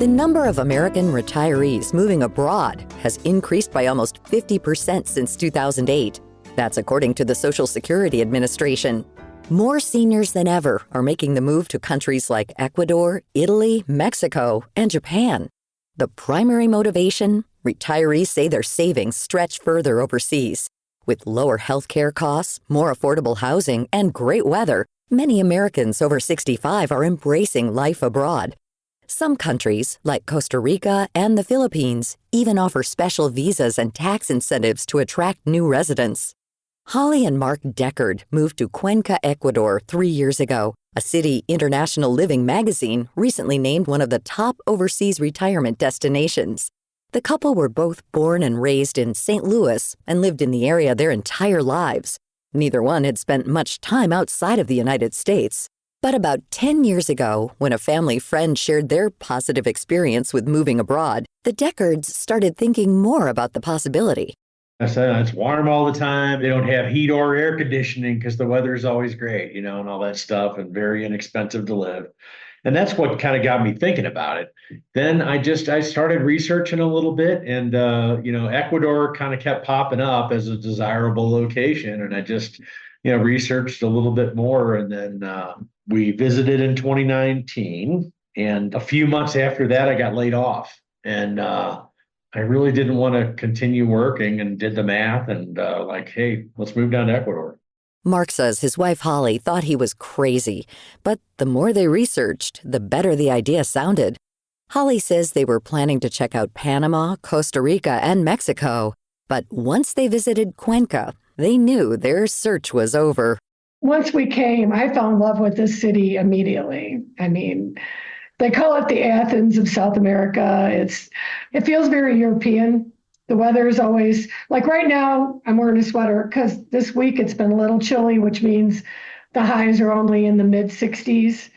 The number of American retirees moving abroad has increased by almost 50% since 2008. That's according to the Social Security Administration. More seniors than ever are making the move to countries like Ecuador, Italy, Mexico, and Japan. The primary motivation? Retirees say their savings stretch further overseas. With lower healthcare costs, more affordable housing, and great weather, many Americans over 65 are embracing life abroad. Some countries, like Costa Rica and the Philippines, even offer special visas and tax incentives to attract new residents. Holly and Mark Deckard moved to Cuenca, Ecuador 3 years ago. A city International Living magazine recently named one of the top overseas retirement destinations. The couple were both born and raised in St. Louis and lived in the area their entire lives. Neither one had spent much time outside of the United States. But about 10 years ago, when a family friend shared their positive experience with moving abroad, the Deckards started thinking more about the possibility. I said, it's warm all the time. They don't have heat or air conditioning because the weather is always great, and all that stuff, and very inexpensive to live. And that's what kind of got me thinking about it. Then I started researching a little bit, and Ecuador kind of kept popping up as a desirable location, and I just researched a little bit more, and then we visited in 2019, and a few months after that I got laid off, and I really didn't want to continue working, and did the math, and hey, let's move down to Ecuador. Mark says his wife Holly thought he was crazy, but the more they researched, the better the idea sounded. Holly says they were planning to check out Panama, Costa Rica, and Mexico, but once they visited Cuenca, they knew their search was over. Once we came, I fell in love with this city immediately. I mean, they call it the Athens of South America. It feels very European. The weather is always, like right now, I'm wearing a sweater because this week it's been a little chilly, which means the highs are only in the mid 60s.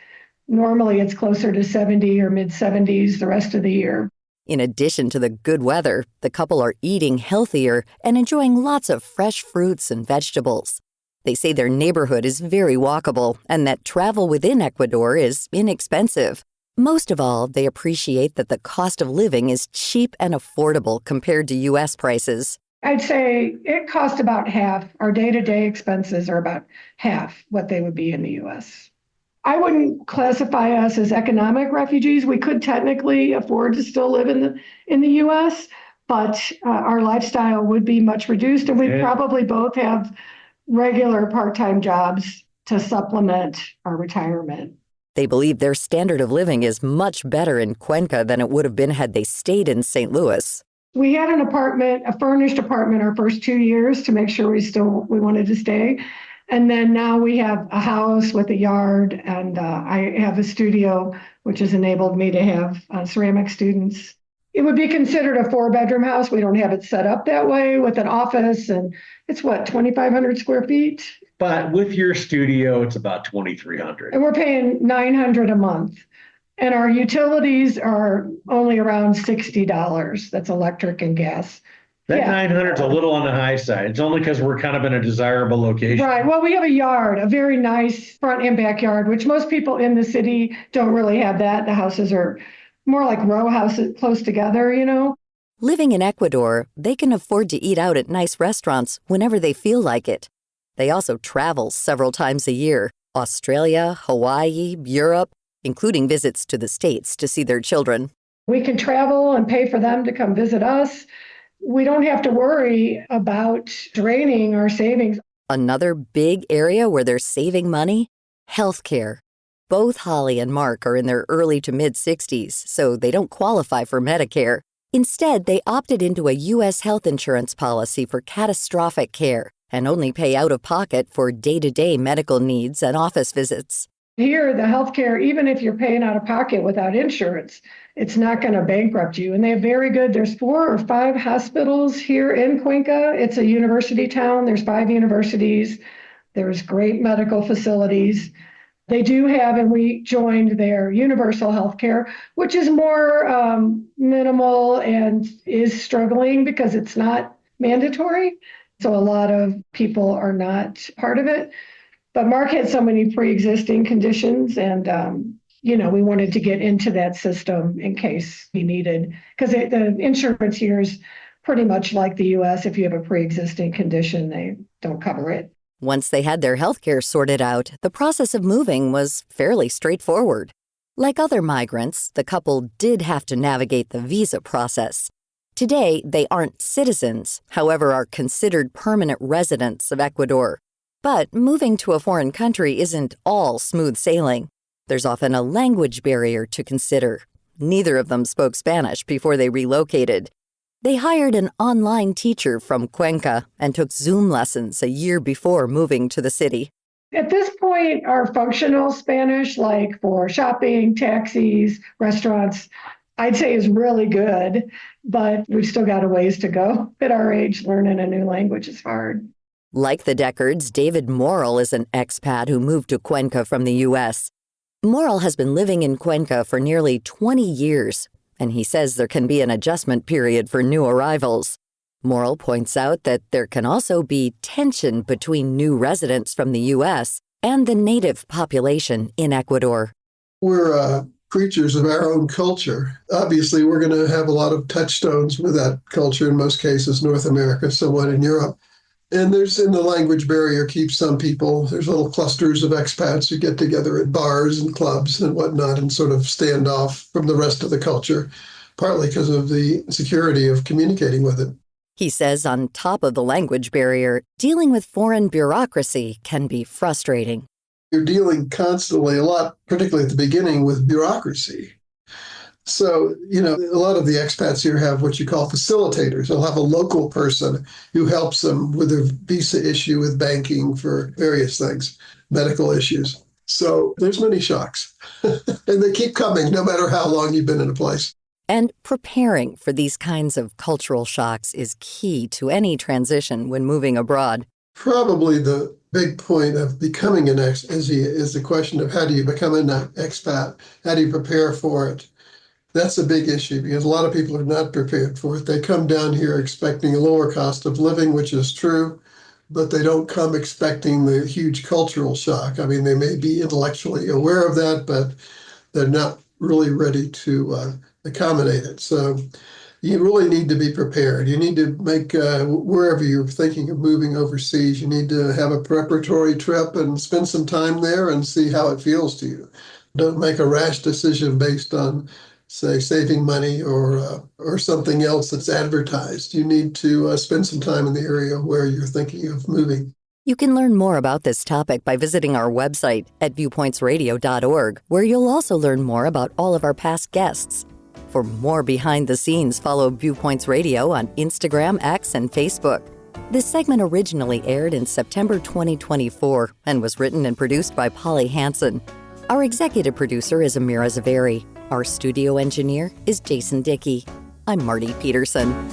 Normally it's closer to 70 or mid 70s the rest of the year. In addition to the good weather, the couple are eating healthier and enjoying lots of fresh fruits and vegetables. They say their neighborhood is very walkable and that travel within Ecuador is inexpensive. Most of all, they appreciate that the cost of living is cheap and affordable compared to U.S. prices. I'd say it costs about half. Our day-to-day expenses are about half what they would be in the U.S. I wouldn't classify us as economic refugees. We could technically afford to still live in the U.S., but our lifestyle would be much reduced, and we'd probably both have regular part-time jobs to supplement our retirement. They believe their standard of living is much better in Cuenca than it would have been had they stayed in St. Louis. We had an apartment, a furnished apartment, our first 2 years to make sure we wanted to stay. And then now we have a house with a yard, and I have a studio, which has enabled me to have ceramic students. It would be considered a 4-bedroom house. We don't have it set up that way with an office, and it's 2,500 square feet? But with your studio, it's about 2,300. And we're paying $900 a month. And our utilities are only around $60. That's electric and gas. That 900 is a little on the high side. It's only because we're kind of in a desirable location. Right. Well, we have a yard, a very nice front and backyard, which most people in the city don't really have that. The houses are more like row houses close together, Living in Ecuador, they can afford to eat out at nice restaurants whenever they feel like it. They also travel several times a year: Australia, Hawaii, Europe, including visits to the States to see their children. We can travel and pay for them to come visit us. We don't have to worry about draining our savings. Another big area where they're saving money? Healthcare. Both Holly and Mark are in their early to mid-60s, so they don't qualify for Medicare. Instead, they opted into a U.S. health insurance policy for catastrophic care and only pay out of pocket for day-to-day medical needs and office visits. Here, the healthcare, even if you're paying out of pocket without insurance, it's not going to bankrupt you. And they have there's 4 or 5 hospitals here in Cuenca. It's a university town. There's 5 universities. There's great medical facilities. They do have, and we joined their universal healthcare, which is more minimal and is struggling because it's not mandatory. So a lot of people are not part of it. But Mark had so many pre-existing conditions, and we wanted to get into that system in case we needed, because the insurance here is pretty much like the US. If you have a pre-existing condition, they don't cover it. Once they had their health care sorted out, the process of moving was fairly straightforward. Like other migrants, the couple did have to navigate the visa process. Today, they aren't citizens, however, are considered permanent residents of Ecuador. But moving to a foreign country isn't all smooth sailing. There's often a language barrier to consider. Neither of them spoke Spanish before they relocated. They hired an online teacher from Cuenca and took Zoom lessons a year before moving to the city. At this point, our functional Spanish, like for shopping, taxis, restaurants, I'd say is really good, but we've still got a ways to go. At our age, learning a new language is hard. Like the Deckards, David Morrill is an expat who moved to Cuenca from the U.S. Morrill has been living in Cuenca for nearly 20 years, and he says there can be an adjustment period for new arrivals. Morrill points out that there can also be tension between new residents from the U.S. and the native population in Ecuador. We're creatures of our own culture. Obviously, we're going to have a lot of touchstones with that culture, in most cases, North America, somewhat in Europe. And the language barrier keeps some people, there's little clusters of expats who get together at bars and clubs and whatnot and sort of stand off from the rest of the culture, partly because of the security of communicating with it. He says on top of the language barrier, dealing with foreign bureaucracy can be frustrating. You're dealing constantly, a lot, particularly at the beginning, with bureaucracy. So, a lot of the expats here have what you call facilitators. They'll have a local person who helps them with a visa issue, with banking for various things, medical issues. So there's many shocks. And they keep coming no matter how long you've been in a place. And preparing for these kinds of cultural shocks is key to any transition when moving abroad. Probably the big point of becoming an expat is the question of how do you become an expat? How do you prepare for it? That's a big issue because a lot of people are not prepared for it. They come down here expecting a lower cost of living, which is true, but they don't come expecting the huge cultural shock. I mean, they may be intellectually aware of that, but they're not really ready to accommodate it. So you really need to be prepared. You need to make, wherever you're thinking of moving overseas, you need to have a preparatory trip and spend some time there and see how it feels to you. Don't make a rash decision based on, say, saving money or something else that's advertised. You need to spend some time in the area where you're thinking of moving. You can learn more about this topic by visiting our website at viewpointsradio.org, where you'll also learn more about all of our past guests. For more behind the scenes, follow Viewpoints Radio on Instagram, X, and Facebook. This segment originally aired in September 2024 and was written and produced by Polly Hansen. Our executive producer is Amira Zaveri. Our studio engineer is Jason Dickey. I'm Marty Peterson.